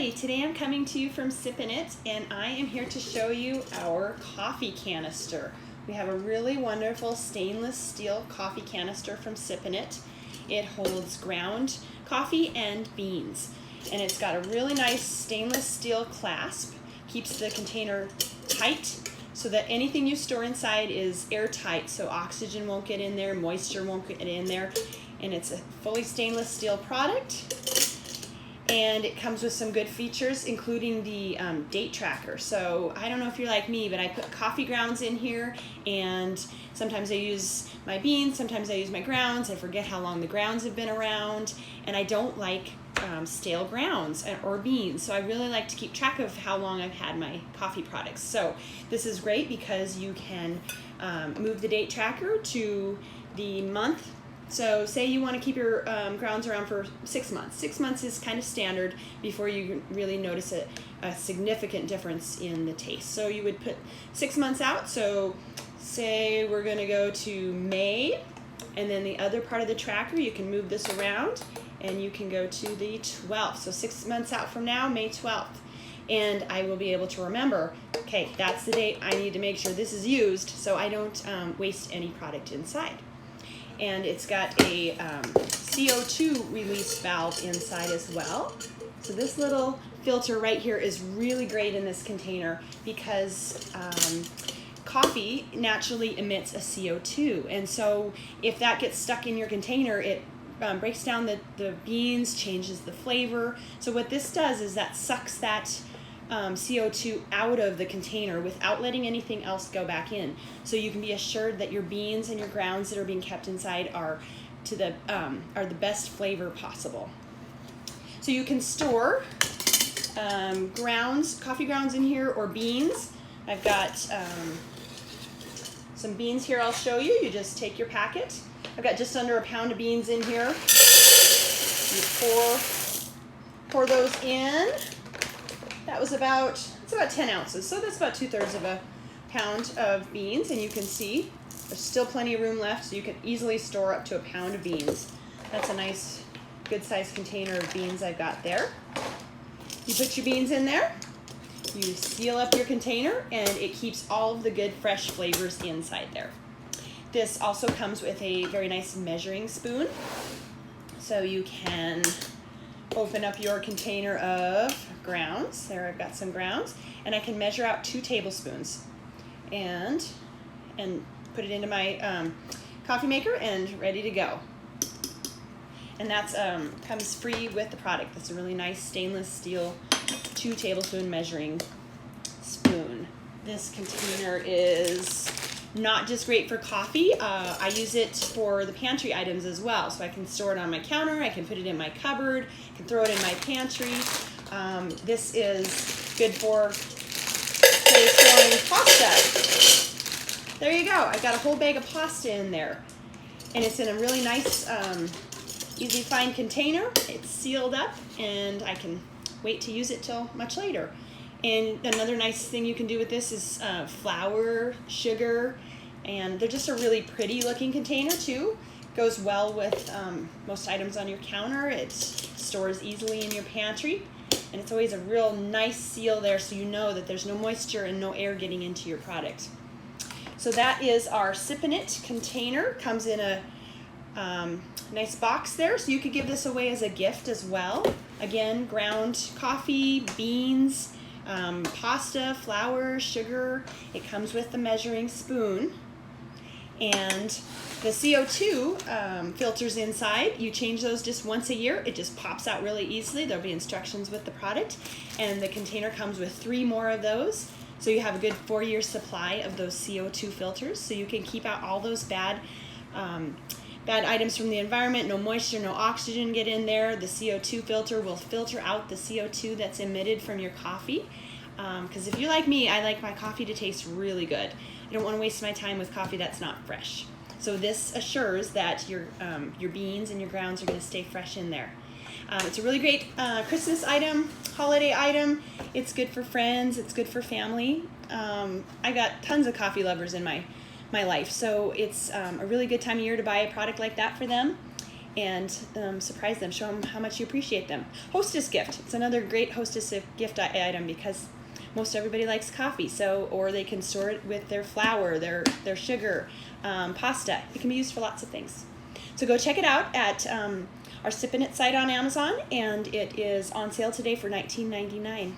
Hi, today I'm coming to you from Sippin'It, and I am here to show you our coffee canister. We have a really wonderful stainless steel coffee canister from Sippin'It. It holds ground coffee and beans, and it's got a really nice stainless steel clasp. Keeps the container tight so that anything you store inside is airtight, so oxygen won't get in there, moisture won't get in there, and it's a fully stainless steel product. And it comes with some good features, including the date tracker. So I don't know if you're like me, but I put coffee grounds in here, and sometimes I use my beans, sometimes I use my grounds. I forget how long the grounds have been around, and I don't like stale grounds or beans. So I really like to keep track of how long I've had my coffee products. So this is great because you can move the date tracker to the month. So say you want to keep your grounds around for 6 months. 6 months is kind of standard before you really notice a significant difference in the taste. So you would put 6 months out. So say we're going to go to May, and then the other part of the tracker, you can move this around and you can go to the 12th. So 6 months out from now, May 12th. And I will be able to remember, okay, that's the date I need to make sure this is used so I don't waste any product inside. And it's got a CO2 release valve inside as well. So this little filter right here is really great in this container because coffee naturally emits a CO2. And so if that gets stuck in your container, it breaks down the beans, changes the flavor. So what this does is that sucks that CO2 out of the container without letting anything else go back in. So you can be assured that your beans and your grounds that are being kept inside are the best flavor possible. So you can store coffee grounds in here, or beans. I've got some beans here I'll show you. You just take your packet. I've got just under a pound of beans in here. You pour those in. That was it's about 10 ounces, so that's about 2/3 of a pound of beans, and you can see there's still plenty of room left, so you can easily store up to a pound of beans. That's a nice, good-sized container of beans I've got there. You put your beans in there, you seal up your container, and it keeps all of the good, fresh flavors inside there. This also comes with a very nice measuring spoon, so you can open up your container of grounds. There, I've got some grounds, and I can measure out 2 tablespoons and put it into my coffee maker and ready to go. And that's comes free with the product. That's a really nice stainless steel 2 tablespoon measuring spoon. This container is not just great for coffee. I use it for the pantry items as well. So I can store it on my counter, I can put it in my cupboard, I can throw it in my pantry. This is good for, say, storing pasta. There you go. I've got a whole bag of pasta in there. And it's in a really nice, easy to find container. It's sealed up, and I can wait to use it till much later. And another nice thing you can do with this is flour, sugar, and they're just a really pretty looking container too. Goes well with most items on your counter. It stores easily in your pantry, and it's always a real nice seal there so you know that there's no moisture and no air getting into your product. So that is our Sippin'It container. Comes in a nice box there, so you could give this away as a gift as well. Again, ground coffee, beans, pasta, flour, sugar. It comes with the measuring spoon, and the CO2 filters inside. You change those just once a year. It just pops out really easily. There'll be instructions with the product, and the container comes with 3 more of those, so you have a good 4-year supply of those CO2 filters, so you can keep out all those bad items from the environment. No moisture, no oxygen get in there. The CO2 filter will filter out the CO2 that's emitted from your coffee. Because if you're like me, I like my coffee to taste really good. I don't want to waste my time with coffee that's not fresh. So this assures that your beans and your grounds are going to stay fresh in there. It's a really great Christmas item, holiday item. It's good for friends. It's good for family. I got tons of coffee lovers in my life, so it's a really good time of year to buy a product like that for them. and surprise them, show them how much you appreciate them. Hostess gift. It's another great hostess gift item because most everybody likes coffee, or they can store it with their flour, their sugar, pasta. It can be used for lots of things. So go check it out at our Sippin'It site on Amazon, and it is on sale today for $19.99.